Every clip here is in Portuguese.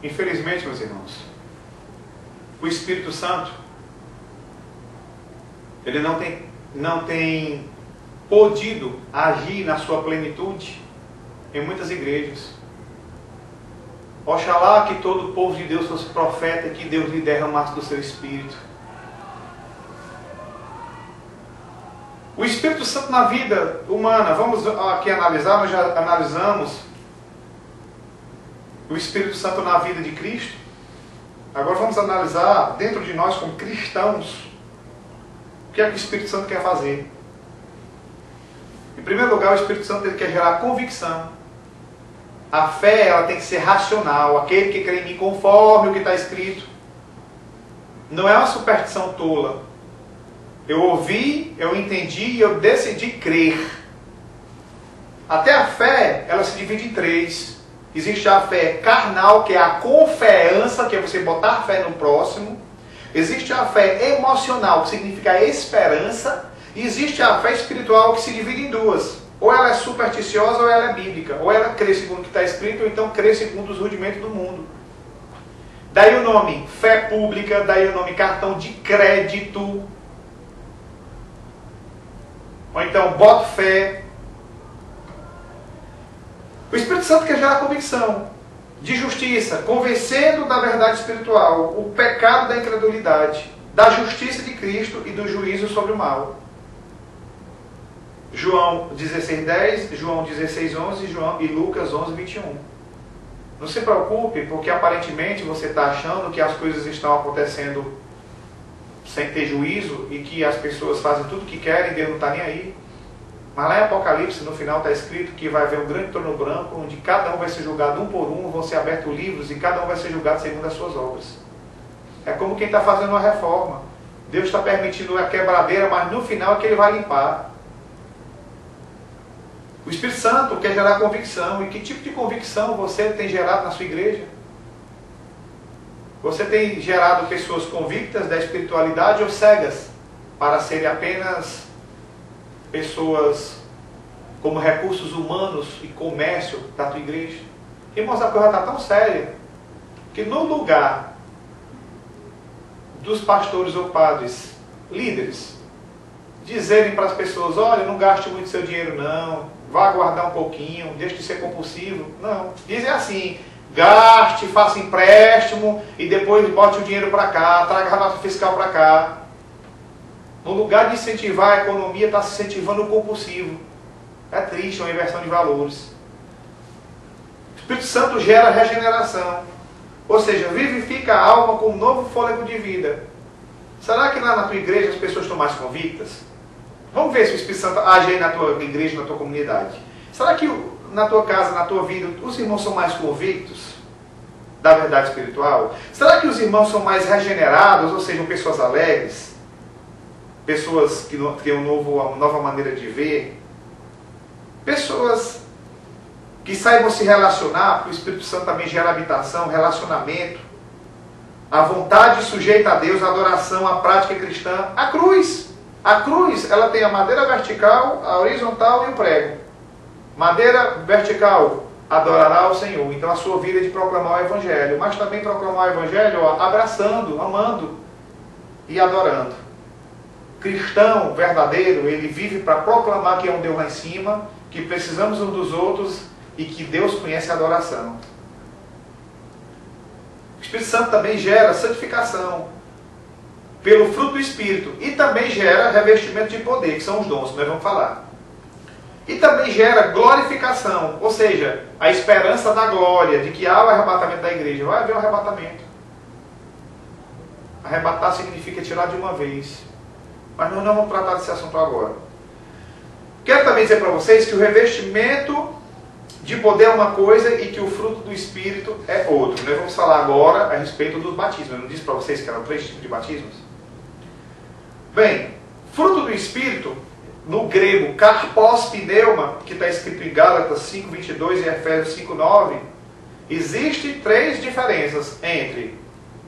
Infelizmente, meus irmãos, o Espírito Santo, ele não tem podido agir na sua plenitude em muitas igrejas. Oxalá que todo o povo de Deus fosse profeta e que Deus lhe derramasse do seu Espírito. O Espírito Santo na vida humana, vamos aqui analisar, nós já analisamos o Espírito Santo na vida de Cristo. Agora vamos analisar dentro de nós como cristãos, o que é que o Espírito Santo quer fazer. Em primeiro lugar, o Espírito Santo ele quer gerar convicção. A fé ela tem que ser racional, aquele que crê em mim conforme o que está escrito. Não é uma superstição tola. Eu ouvi, eu entendi e eu decidi crer. Até a fé, ela se divide em três. Existe a fé carnal, que é a confiança, que é você botar fé no próximo. Existe a fé emocional, que significa a esperança. E existe a fé espiritual, que se divide em duas. Ou ela é supersticiosa ou ela é bíblica. Ou ela crê segundo o que está escrito, ou então crê segundo os rudimentos do mundo. Daí o nome fé pública, daí o nome cartão de crédito. Ou então boto fé. O Espírito Santo quer gerar convicção de justiça, convencendo da verdade espiritual, o pecado da incredulidade, da justiça de Cristo e do juízo sobre o mal. João 16:10, João 16:11 e Lucas 11:21. Não se preocupe, porque aparentemente você está achando que as coisas estão acontecendo sem ter juízo e que as pessoas fazem tudo o que querem e Deus não está nem aí. Mas lá em Apocalipse, no final está escrito que vai haver um grande trono branco, onde cada um vai ser julgado um por um, vão ser abertos livros e cada um vai ser julgado segundo as suas obras. É como quem está fazendo uma reforma. Deus está permitindo a quebradeira, mas no final é que Ele vai limpar. O Espírito Santo quer gerar convicção. E que tipo de convicção você tem gerado na sua igreja? Você tem gerado pessoas convictas da espiritualidade ou cegas para serem apenas pessoas como recursos humanos e comércio da tua igreja? Irmãos, a coisa está tão séria que no lugar dos pastores ou padres, líderes, dizerem para as pessoas: olha, não gaste muito seu dinheiro não, vá guardar um pouquinho, deixe de ser compulsivo. Não, dizem assim: gaste, faça empréstimo e depois bote o dinheiro para cá, traga a nota fiscal para cá. No lugar de incentivar a economia, está se incentivando o compulsivo. É triste, é uma inversão de valores. O Espírito Santo gera regeneração. Ou seja, vivifica a alma com um novo fôlego de vida. Será que lá na tua igreja as pessoas estão mais convictas? Vamos ver se o Espírito Santo age aí na tua igreja, na tua comunidade. Será que na tua casa, na tua vida, os irmãos são mais convictos da verdade espiritual? Será que os irmãos são mais regenerados, ou sejam, pessoas alegres? Pessoas que têm uma nova maneira de ver? Pessoas que saibam se relacionar, porque o Espírito Santo também gera habitação, relacionamento, a vontade sujeita a Deus, a adoração, a prática cristã, a cruz. A cruz, ela tem a madeira vertical, a horizontal e o prego. Madeira vertical, adorará ao Senhor. Então a sua vida é de proclamar o Evangelho, mas também proclamar o Evangelho abraçando, amando e adorando. Cristão verdadeiro, ele vive para proclamar que é um Deus lá em cima, que precisamos uns dos outros e que Deus conhece a adoração. O Espírito Santo também gera santificação pelo fruto do Espírito e também gera revestimento de poder, que são os dons que nós vamos falar. E também gera glorificação, ou seja, a esperança da glória, de que há o arrebatamento da igreja. Vai haver um arrebatamento. Arrebatar significa tirar de uma vez. Mas nós não vamos tratar desse assunto agora. Quero também dizer para vocês que o revestimento de poder é uma coisa e que o fruto do Espírito é outro. Nós vamos falar agora a respeito dos batismos. Eu não disse para vocês que eram 3 tipos de batismos? Bem, fruto do Espírito, no grego, karpos pneuma, que está escrito em Gálatas 5:22 e Efésios 5:9, existem 3 diferenças entre,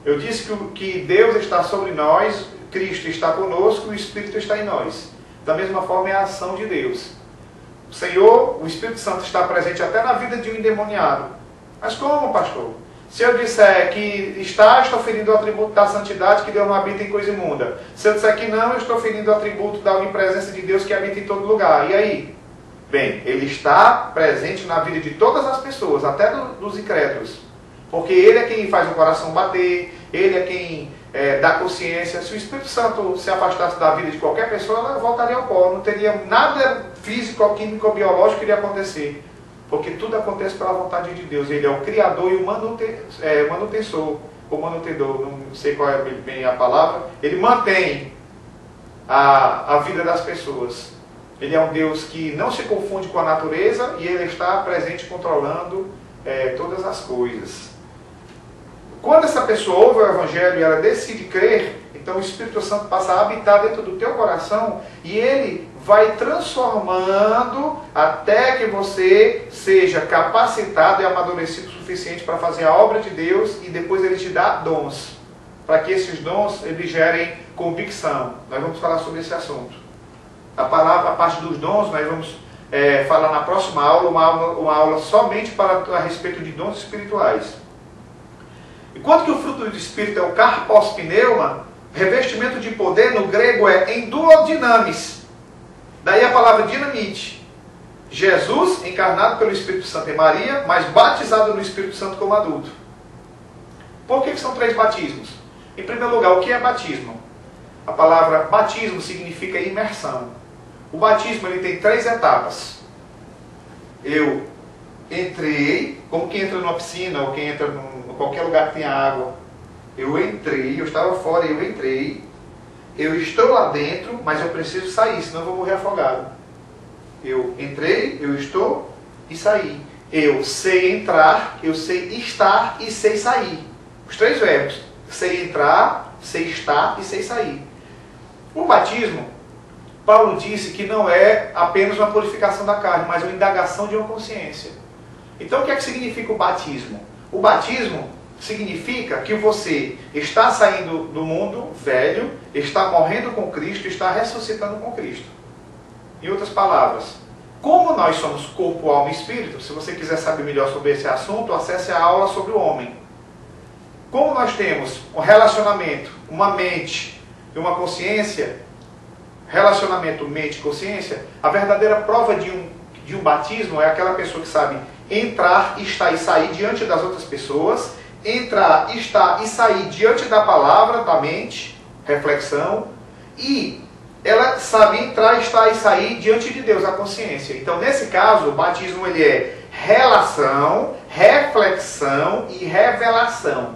eu disse que Deus está sobre nós, Cristo está conosco e o Espírito está em nós. Da mesma forma é a ação de Deus. O Senhor, o Espírito Santo está presente até na vida de um endemoniado. Mas como, pastor? Se eu disser que estou ferindo o atributo da santidade, que Deus não habita em coisa imunda. Se eu disser que não, eu estou ferindo o atributo da onipresença de Deus que habita em todo lugar. E aí? Bem, Ele está presente na vida de todas as pessoas, até dos incrédulos. Porque Ele é quem faz o coração bater, Ele é quem dá consciência. Se o Espírito Santo se afastasse da vida de qualquer pessoa, ela voltaria ao pó. Não teria nada físico, químico, biológico que iria acontecer. Porque tudo acontece pela vontade de Deus. Ele é o Criador e o manutensor, ou manutedor, não sei qual é bem a palavra. Ele mantém a vida das pessoas. Ele é um Deus que não se confunde com a natureza e Ele está presente controlando todas as coisas. Quando essa pessoa ouve o Evangelho e ela decide crer, então o Espírito Santo passa a habitar dentro do teu coração e Ele vai transformando até que você seja capacitado e amadurecido o suficiente para fazer a obra de Deus e depois Ele te dá dons, para que esses dons eles gerem convicção. Nós vamos falar sobre esse assunto. A parte dos dons, nós vamos falar na próxima aula, uma aula somente a respeito de dons espirituais. Enquanto que o fruto do Espírito é o karpos pneuma, revestimento de poder no grego é enduodinamis. Daí a palavra dinamite. Jesus, encarnado pelo Espírito Santo em Maria, mas batizado no Espírito Santo como adulto. Por que são 3 batismos? Em primeiro lugar, o que é batismo? A palavra batismo significa imersão. O batismo ele tem 3 etapas. Eu entrei, como quem entra numa piscina ou quem entra em qualquer lugar que tenha água. Eu entrei, eu estava fora, eu entrei. Eu estou lá dentro, mas eu preciso sair, senão eu vou morrer afogado. Eu entrei, eu estou e saí. Eu sei entrar, eu sei estar e sei sair. Os 3 verbos. Sei entrar, sei estar e sei sair. O batismo, Paulo disse que não é apenas uma purificação da carne, mas uma indagação de uma consciência. Então o que é que significa o batismo? O batismo significa que você está saindo do mundo velho, está morrendo com Cristo, está ressuscitando com Cristo. Em outras palavras, como nós somos corpo, alma e espírito, se você quiser saber melhor sobre esse assunto, acesse a aula sobre o homem. Como nós temos um relacionamento, uma mente e uma consciência, relacionamento mente e consciência, a verdadeira prova de um batismo é aquela pessoa que sabe entrar, estar e sair diante das outras pessoas, entrar, estar e sair diante da palavra, da mente, reflexão, e ela sabe entrar, estar e sair diante de Deus, a consciência. Então, nesse caso, o batismo ele é relação, reflexão e revelação.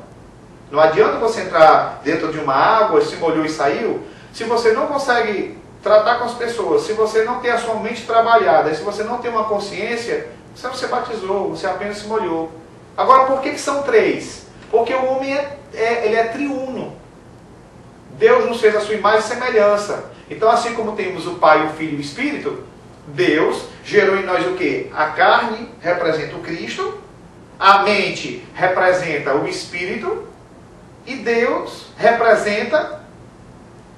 Não adianta você entrar dentro de uma água, se molhou e saiu, se você não consegue tratar com as pessoas, se você não tem a sua mente trabalhada, se você não tem uma consciência, você não se batizou, você apenas se molhou. Agora, por que são 3? Porque o homem ele é triuno. Deus nos fez a sua imagem e semelhança. Então, assim como temos o Pai, o Filho e o Espírito, Deus gerou em nós o quê? A carne representa o Cristo, a mente representa o Espírito e Deus representa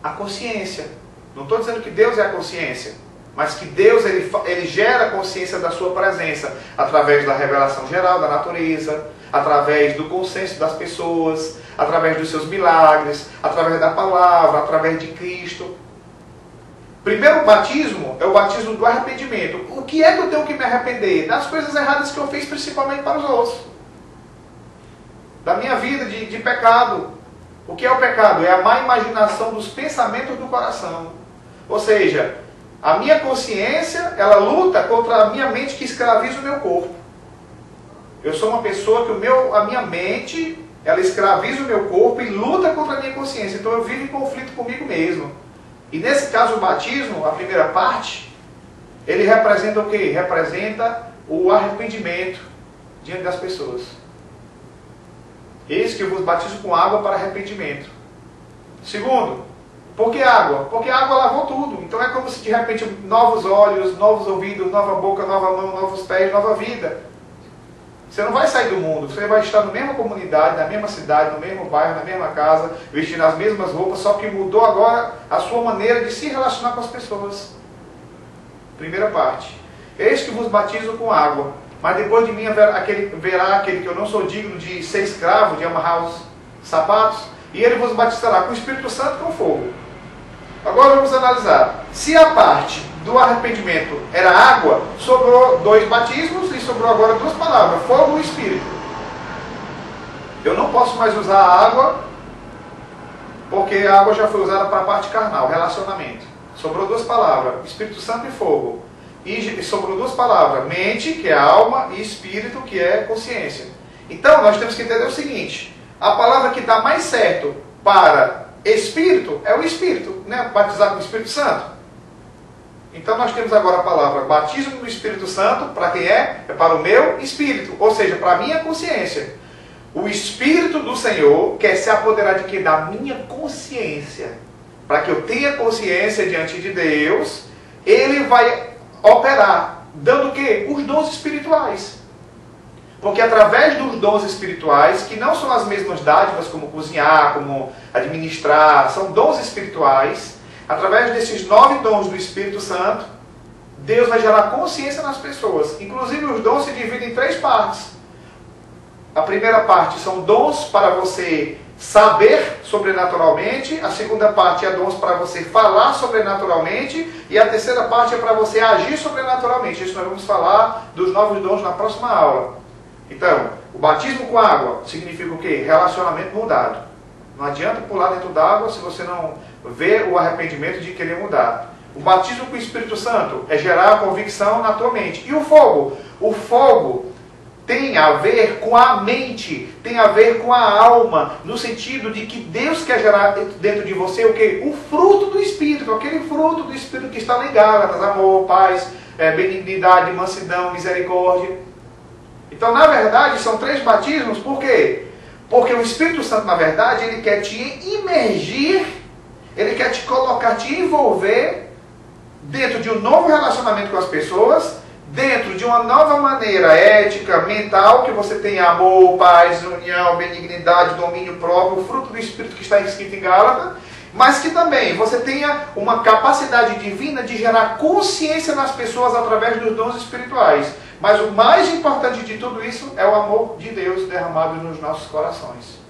a consciência. Não estou dizendo que Deus é a consciência, mas que Deus ele gera a consciência da sua presença através da revelação geral da natureza, através do consenso das pessoas, através dos seus milagres, através da palavra, através de Cristo. Primeiro batismo é o batismo do arrependimento. O que é que eu tenho que me arrepender? Das coisas erradas que eu fiz, principalmente para os outros. Da minha vida de pecado. O que é o pecado? É a má imaginação dos pensamentos do coração. Ou seja, a minha consciência, ela luta contra a minha mente que escraviza o meu corpo. Eu sou uma pessoa que a minha mente, ela escraviza o meu corpo e luta contra a minha consciência. Então eu vivo em conflito comigo mesmo. E nesse caso o batismo, a primeira parte, ele representa o quê? Representa o arrependimento diante das pessoas. Eis que eu vos batizo com água para arrependimento. Segundo, por que água? Porque a água lavou tudo. Então é como se de repente novos olhos, novos ouvidos, nova boca, nova mão, novos pés, nova vida. Você não vai sair do mundo, você vai estar na mesma comunidade, na mesma cidade, no mesmo bairro, na mesma casa, vestindo as mesmas roupas, só que mudou agora a sua maneira de se relacionar com as pessoas. Primeira parte. Eis que vos batizo com água. mas depois de mim verá aquele que eu não sou digno de ser escravo, de amarrar os sapatos, e ele vos batizará com o Espírito Santo e com fogo. Agora vamos analisar. Se a parte do arrependimento era água, sobrou 2 batismos e sobrou agora 2 palavras, fogo e Espírito. Eu não posso mais usar a água, porque a água já foi usada para a parte carnal, relacionamento. Sobrou 2 palavras, Espírito Santo e fogo. E sobrou 2 palavras, mente, que é alma, e espírito, que é consciência. Então nós temos que entender o seguinte: a palavra que dá mais certo para espírito é o Espírito, né? Batizar com o Espírito Santo. Então nós temos agora a palavra batismo do Espírito Santo, para quem é? É para o meu espírito, ou seja, para a minha consciência. O Espírito do Senhor quer se apoderar de quê? Da minha consciência. Para que eu tenha consciência diante de Deus, Ele vai operar, dando o quê? Os dons espirituais. Porque através dos dons espirituais, que não são as mesmas dádivas como cozinhar, como administrar, são dons espirituais, através desses 9 dons do Espírito Santo, Deus vai gerar consciência nas pessoas. Inclusive os dons se dividem em 3 partes. A primeira parte são dons para você saber sobrenaturalmente, a segunda parte é dons para você falar sobrenaturalmente, e a terceira parte é para você agir sobrenaturalmente. Isso nós vamos falar dos novos dons na próxima aula. Então, o batismo com água significa o quê? Relacionamento mudado. Não adianta pular dentro d'água se você não vê o arrependimento de querer mudar. O batismo com o Espírito Santo é gerar a convicção na tua mente. E o fogo? O fogo tem a ver com a mente, tem a ver com a alma, no sentido de que Deus quer gerar dentro de você o quê? O fruto do Espírito, aquele fruto do Espírito que está lá em Gálatas: amor, paz, benignidade, mansidão, misericórdia. Então, na verdade, são 3 batismos. Por quê? Porque o Espírito Santo, na verdade, ele quer te imergir, ele quer te colocar, te envolver dentro de um novo relacionamento com as pessoas, dentro de uma nova maneira ética, mental, que você tem amor, paz, união, benignidade, domínio próprio, o fruto do Espírito que está escrito em Gálatas, mas que também você tenha uma capacidade divina de gerar consciência nas pessoas através dos dons espirituais. Mas o mais importante de tudo isso é o amor de Deus derramado nos nossos corações.